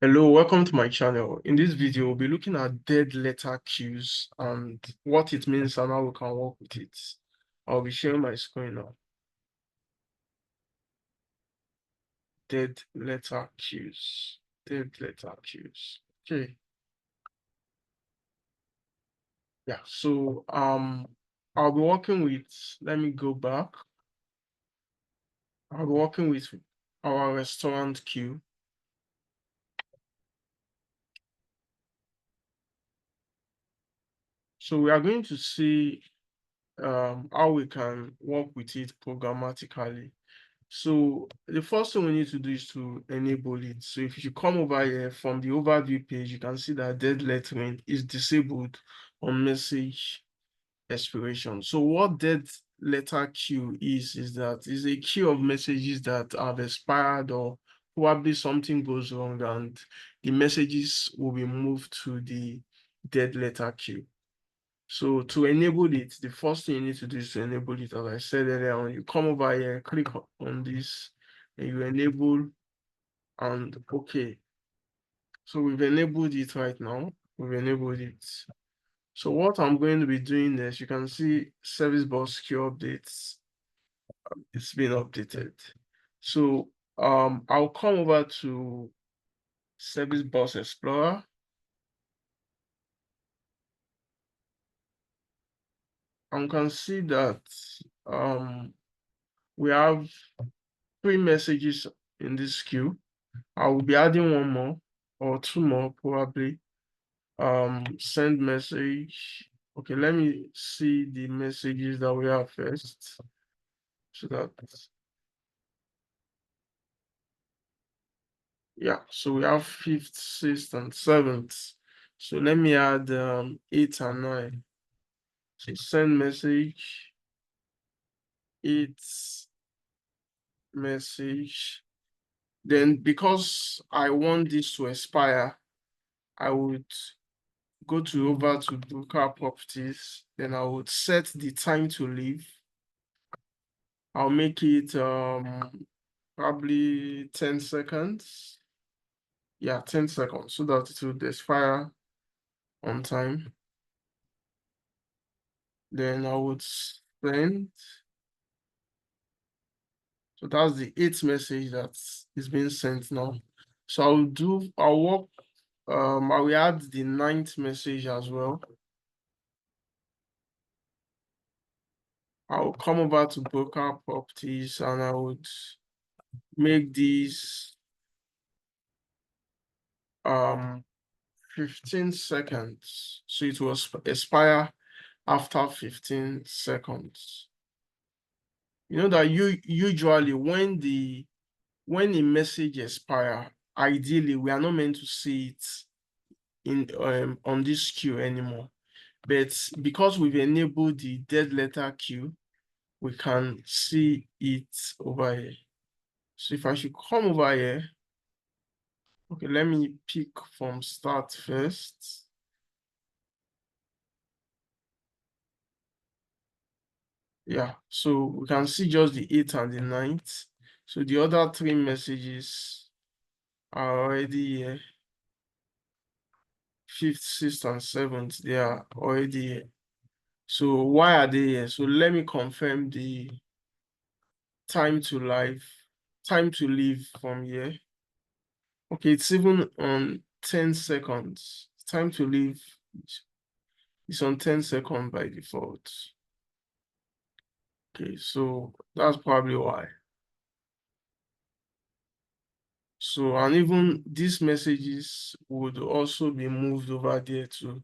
Hello, welcome to my channel. In this video, we'll be looking at dead letter queues and what it means and how we can work with it. I'll be sharing my screen now. Dead letter queues. Dead letter queues. Okay. Yeah, so I'll be working with, let me go back. I'll be working with our restaurant queue. So we are going to see how we can work with it programmatically. So the first thing we need to do is to enable it. So if you come over here from the overview page, you can see that dead lettering is disabled on message expiration. So what dead letter queue is that is a queue of messages that have expired or probably something goes wrong and the messages will be moved to the dead letter queue. So to enable it, the first thing you need to do is to enable it. As I said earlier on, you come over here, click on this, and you enable and okay. So we've enabled it right now. We've enabled it. So what I'm going to be doing is you can see service bus queue updates. It's been updated. So I'll come over to Service Bus Explorer. And you can see that we have 3 messages in this queue. I will be adding one more or two more probably. Send message. Okay, let me see the messages that we have first. So that yeah, so we have 5th, 6th, and 7th. So let me add 8 and 9. So send message, 8 message. Then because I want this to expire, I would go over to broker properties, then I would set the time to leave. I'll make it probably 10 seconds. Yeah, 10 seconds so that it will expire on time. Then I would send. So that's the 8th message that is being sent now. So I'll work, I will add the 9th message as well. I'll come over to broker properties and I would make these 15 seconds. So it will expire after 15 seconds. You know that usually when a message expire, ideally we are not meant to see it in on this queue anymore. But because we've enabled the dead letter queue, we can see it over here. So if I should come over here, okay, let me pick from start first. Yeah, so we can see just the 8th and the 9th. So the other 3 messages are already here. 5th, 6th, and 7th, they are already here. So why are they here? So let me confirm the time to leave from here. Okay, it's even on 10 seconds. Time to leave is on 10 seconds by default. Okay, so that's probably why. So, and even these messages would also be moved over there to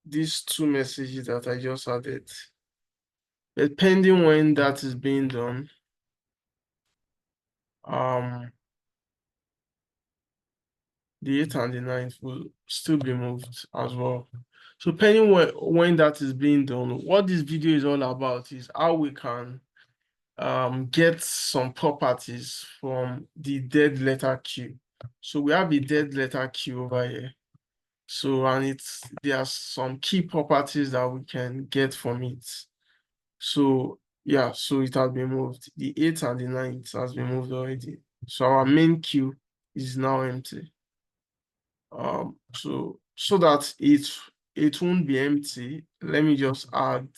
these 2 messages that I just added. Depending when that is being done, the 8th and the 9th will still be moved as well. So depending when that is being done, what this video is all about is how we can get some properties from the dead letter queue. So we have a dead letter queue over here. So and there are some key properties that we can get from it. So yeah, so it has been moved. The 8th and the 9th has been moved already. So our main queue is now empty. So that it won't be empty, let me just add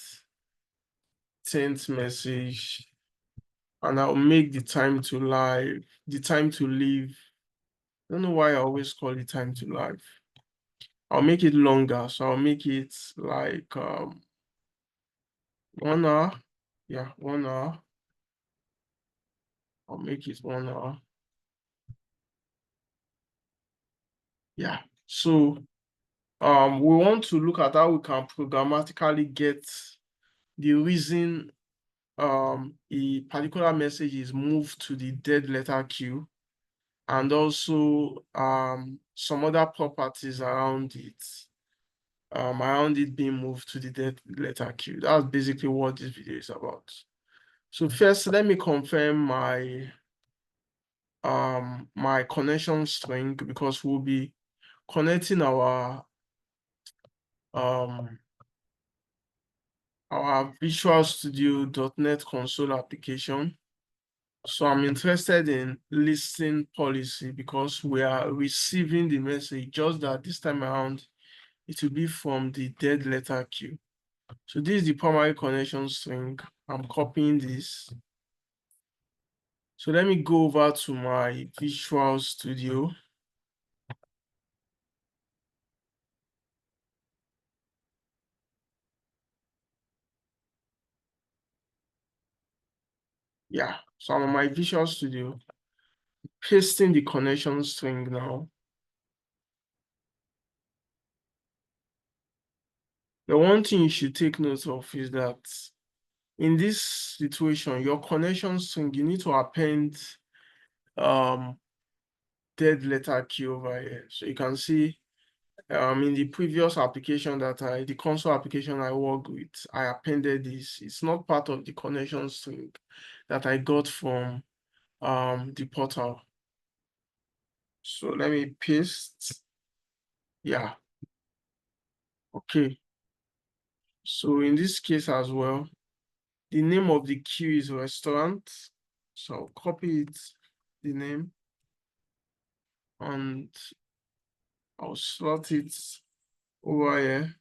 10th message, and I'll make the time to leave. I don't know why I always call it time to live. I'll make it longer, so I'll make it like 1 hour. Yeah, 1 hour. I'll make it 1 hour. Yeah. So we want to look at how we can programmatically get the reason a particular message is moved to the dead letter queue, and also some other properties around it being moved to the dead letter queue. That's basically what this video is about. So first, let me confirm my connection string, because we'll be connecting our Visual Studio.NET console application. So I'm interested in listing policy because we are receiving the message, just that this time around it will be from the dead letter queue. So this is the primary connection string. I'm copying this. So let me go over to my Visual Studio. Yeah, so I'm on my Visual Studio, pasting the connection string now. The one thing you should take note of is that in this situation, your connection string, you need to append dead letter queue over here. So you can see in the previous application the console application I worked with, I appended this. It's not part of the connection string that I got from the portal. So let me paste. Yeah. Okay. So in this case as well, the name of the queue is restaurant. So I'll copy it, the name, and I'll slot it over here.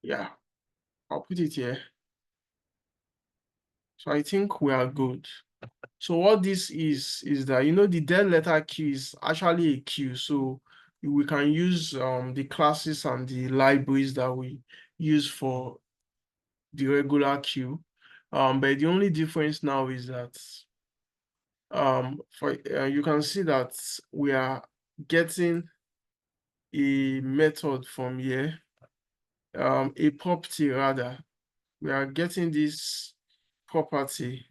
Yeah, I'll put it here. So I think we are good. So what this is that, the dead letter queue is actually a queue. So we can use the classes and the libraries that we use for the regular queue. But the only difference now is that you can see that we are getting a method from here, a property rather. We are getting this property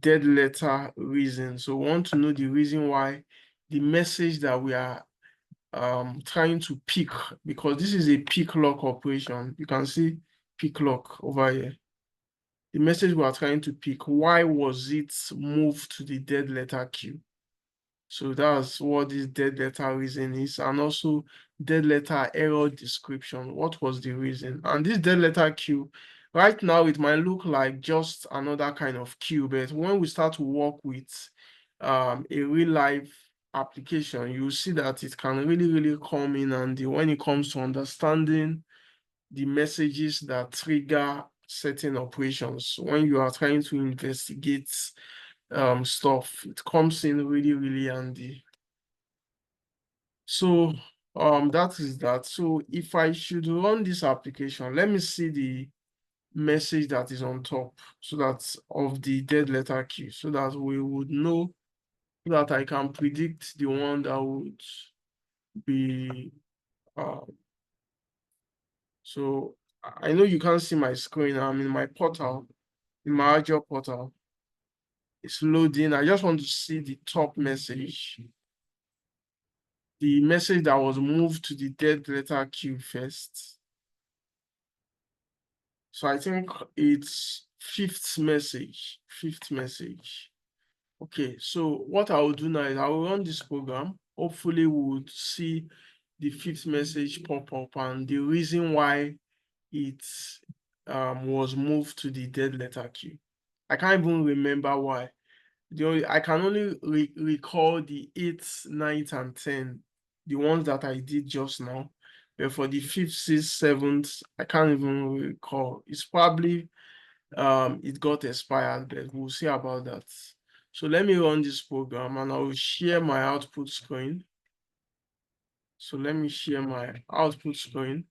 dead letter reason. So we want to know the reason why the message that we are trying to pick, because this is a pick lock operation. You can see pick lock over here. The message we are trying to pick, why was it moved to the dead letter queue? So that's what this dead letter reason is, and also dead letter error description. What was the reason? And this dead letter queue, right now it might look like just another kind of queue, but when we start to work with a real life application, you see that it can really come in handy when it comes to understanding the messages that trigger certain operations. When you are trying to investigate stuff, it comes in really handy. So that is that. So if I should run this application, let me see the message that is on top, so that of the dead letter queue, so that we would know, so that I can predict the one that would be so I know you can't see my screen. I'm in my portal, in my Azure portal. It's loading. I just want to see the top message, the message that was moved to the dead letter queue first. So I think it's fifth message. Okay, so what I will do now is I will run this program. Hopefully we would see the fifth message pop up and the reason why it was moved to the dead letter queue. I can't even remember why. I can only recall the 8th, 9th, and 10th, the ones that I did just now. But for the 5th, 6th, 7th, I can't even recall. It's probably it got expired, but we'll see about that. So let me run this program and I will share my output screen. So let me share my output screen.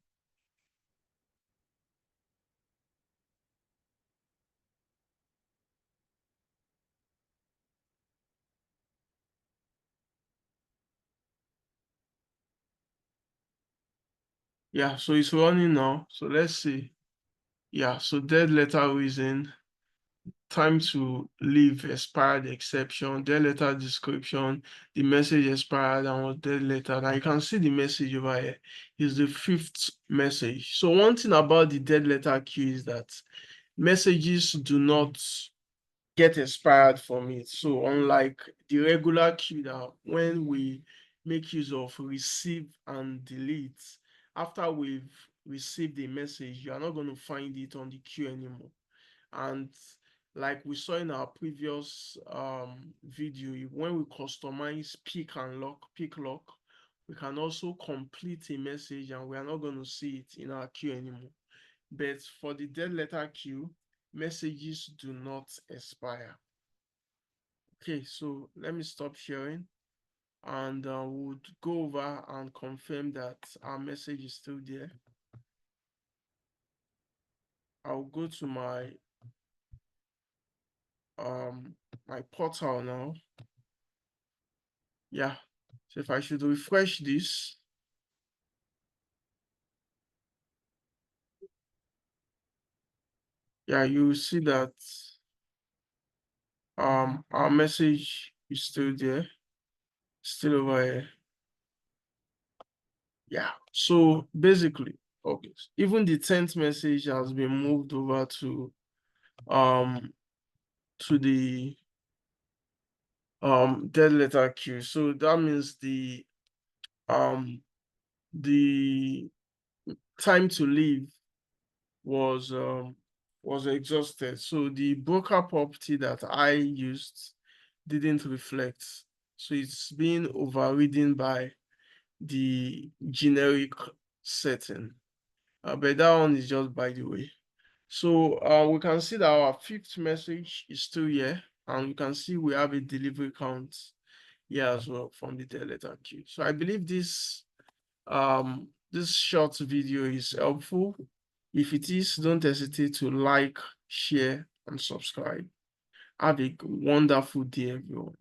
Yeah, so it's running now. So let's see. Yeah, so dead letter reason, time to leave expired exception, dead letter description, the message expired and was dead letter. Now you can see the message over here is the 5th message. So one thing about the dead letter queue is that messages do not get expired from it. So unlike the regular queue that when we make use of receive and delete, after we've received a message, you are not going to find it on the queue anymore. And like we saw in our previous video, when we customize pick lock, we can also complete a message and we are not going to see it in our queue anymore. But for the dead letter queue, messages do not expire. Okay, so let me stop sharing and we'll go over and confirm that our message is still there. I'll go to my portal now. Yeah, so if I should refresh this, yeah, you will see that our message is still there, still over here. Yeah, so basically, okay, even the 10th message has been moved over um to the dead letter queue. So that means um the time to leave was exhausted. So the broker property that I used didn't reflect. So it's being overridden by the generic setting. But that one is just by the way. So we can see that our 5th message is still here, and we can see we have a delivery count here as well from the dead letter queue. So I believe this short video is helpful. If it is, don't hesitate to like, share, and subscribe. Have a wonderful day, everyone.